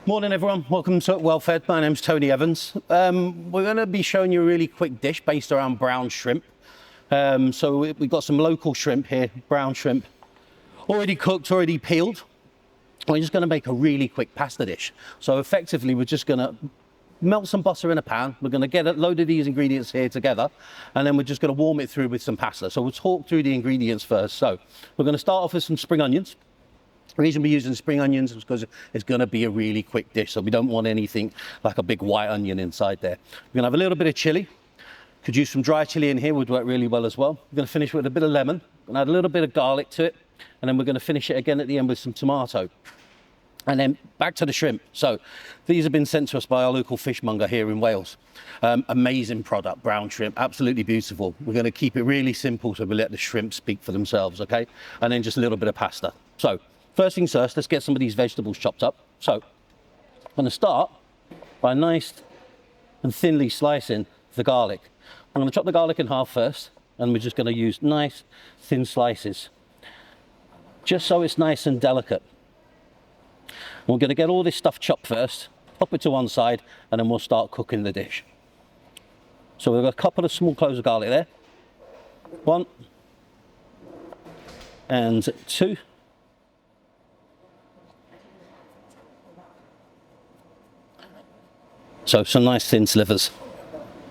Morning everyone, welcome to Well Fed. My name's Tony Evans. We're going to be showing you a really quick dish based around brown shrimp. So we've got some local shrimp here, brown shrimp, already cooked, already peeled. We're just going to make a really quick pasta dish. So effectively we're just going to melt some butter in a pan. We're going to get a load of these ingredients here together, and then we're just going to warm it through with some pasta. So we'll talk through the ingredients first. So we're going to start off with some spring onions. The reason we're using spring onions is because it's going to be a really quick dish, so we don't want anything like a big white onion inside there. We're going to have a little bit of chili. Could use some dry chili in here, would work really well as well. We're going to finish with a bit of lemon, and add a little bit of garlic to it, and then we're going to finish it again at the end with some tomato. And then back to the shrimp. So these have been sent to us by our local fishmonger here in Wales. Amazing product, brown shrimp, absolutely beautiful. We're going to keep it really simple, so we let the shrimp speak for themselves, okay? And then just a little bit of pasta. So first things first, let's get some of these vegetables chopped up. So I'm going to start by nice and thinly slicing the garlic. I'm going to chop the garlic in half first, and we're just going to use nice thin slices, just so it's nice and delicate. We're going to get all this stuff chopped first, pop it to one side, and then we'll start cooking the dish. So we've got a couple of small cloves of garlic there. 1 and 2. So some nice thin slivers.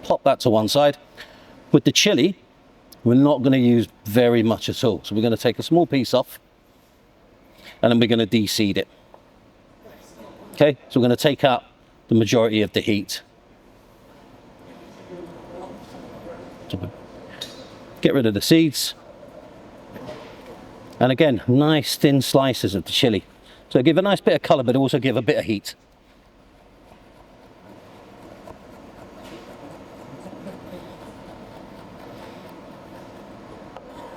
Pop that to one side. With the chili, we're not going to use very much at all. So we're going to take a small piece off, and then we're going to de-seed it. Okay, so we're going to take out the majority of the heat. So get rid of the seeds. And again, nice thin slices of the chili. So give a nice bit of colour, but also give a bit of heat.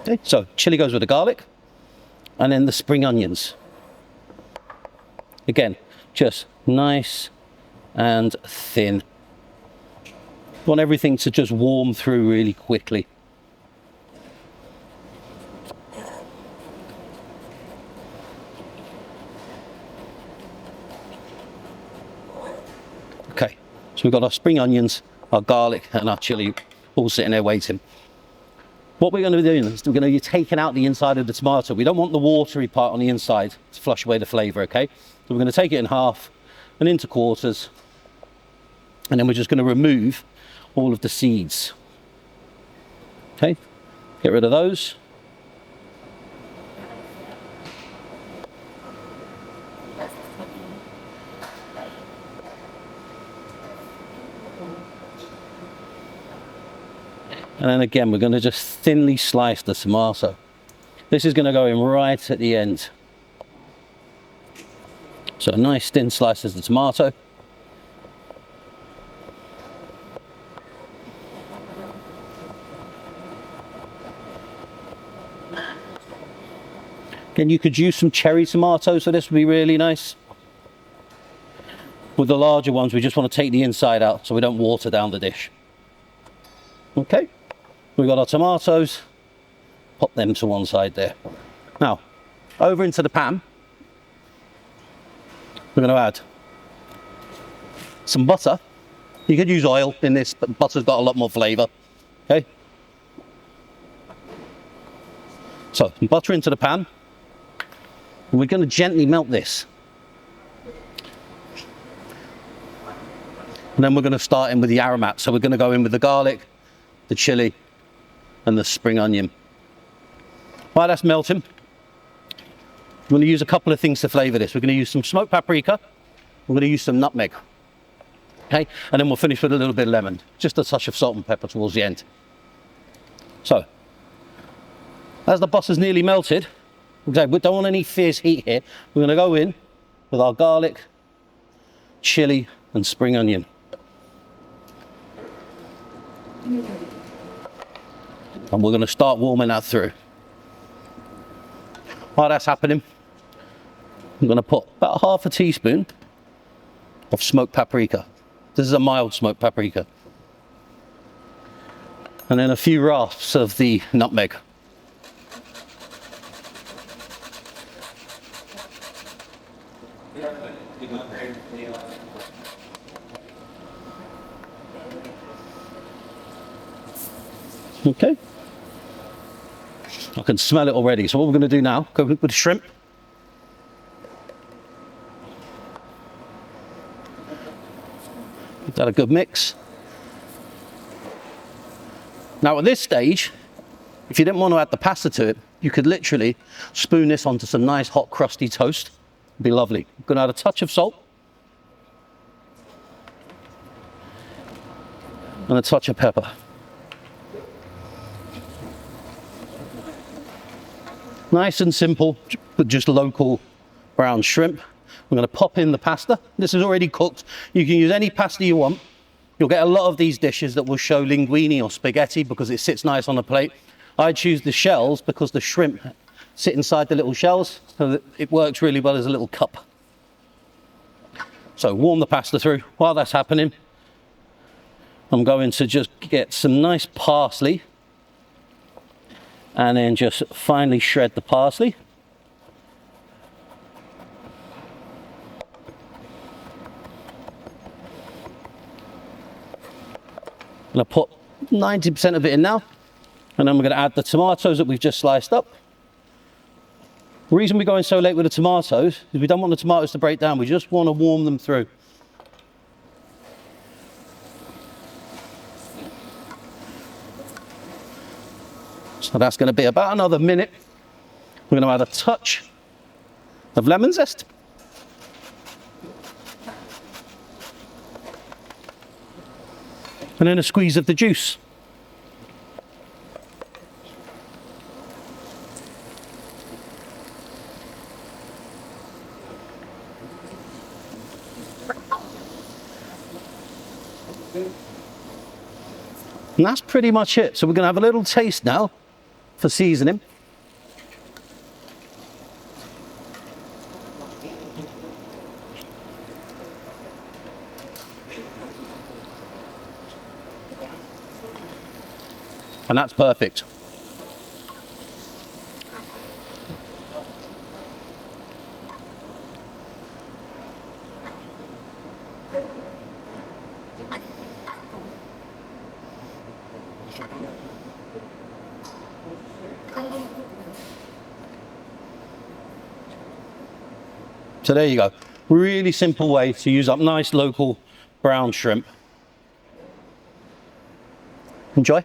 Okay, so chili goes with the garlic, and then the spring onions. Again, just nice and thin. Want everything to just warm through really quickly. Okay, so we've got our spring onions, our garlic, and our chili all sitting there waiting. What we're going to be doing is we're going to be taking out the inside of the tomato. We don't want the watery part on the inside to flush away the flavour, okay? So we're going to take it in half and into quarters, and then we're just going to remove all of the seeds. Okay, get rid of those. And then again, we're going to just thinly slice the tomato. This is going to go in right at the end. So nice thin slices of tomato. Again, you could use some cherry tomatoes, so this would be really nice. With the larger ones, we just want to take the inside out so we don't water down the dish. Okay. We've got our tomatoes, pop them to one side there. Now, over into the pan, we're going to add some butter. You could use oil in this, but butter's got a lot more flavour. Okay? So, butter into the pan, and we're going to gently melt this. And then we're going to start in with the aromats. So we're going to go in with the garlic, the chili, and the spring onion. While that's melting, we're going to use a couple of things to flavour this. We're going to use some smoked paprika. We're going to use some nutmeg. Okay, and then we'll finish with a little bit of lemon. Just a touch of salt and pepper towards the end. So, as the butter's nearly melted, okay, we don't want any fierce heat here. We're going to go in with our garlic, chili, and spring onion. And we're going to start warming that through. While that's happening, I'm going to put about half a teaspoon of smoked paprika. This is a mild smoked paprika. And then a few rasps of the nutmeg. Okay. I can smell it already. So what we're going to do now, go with the shrimp. Give that a good mix. Now at this stage, if you didn't want to add the pasta to it, you could literally spoon this onto some nice hot crusty toast. It'd be lovely. I'm going to add a touch of salt. And a touch of pepper. Nice and simple, but just local brown shrimp. I'm going to pop in the pasta. This is already cooked. You can use any pasta you want. You'll get a lot of these dishes that will show linguine or spaghetti because it sits nice on a plate. I choose the shells because the shrimp sit inside the little shells, so that it works really well as a little cup. So warm the pasta through. While that's happening, I'm going to just get some nice parsley and then just finely shred the parsley. I'm going to put 90% of it in now, and then we're going to add the tomatoes that we've just sliced up. The reason we're going so late with the tomatoes is we don't want the tomatoes to break down, we just want to warm them through. So that's going to be about another minute. We're going to add a touch of lemon zest. And then a squeeze of the juice. And that's pretty much it. So we're going to have a little taste now for seasoning. And that's perfect. So there you go. Really simple way to use up nice local brown shrimp. Enjoy.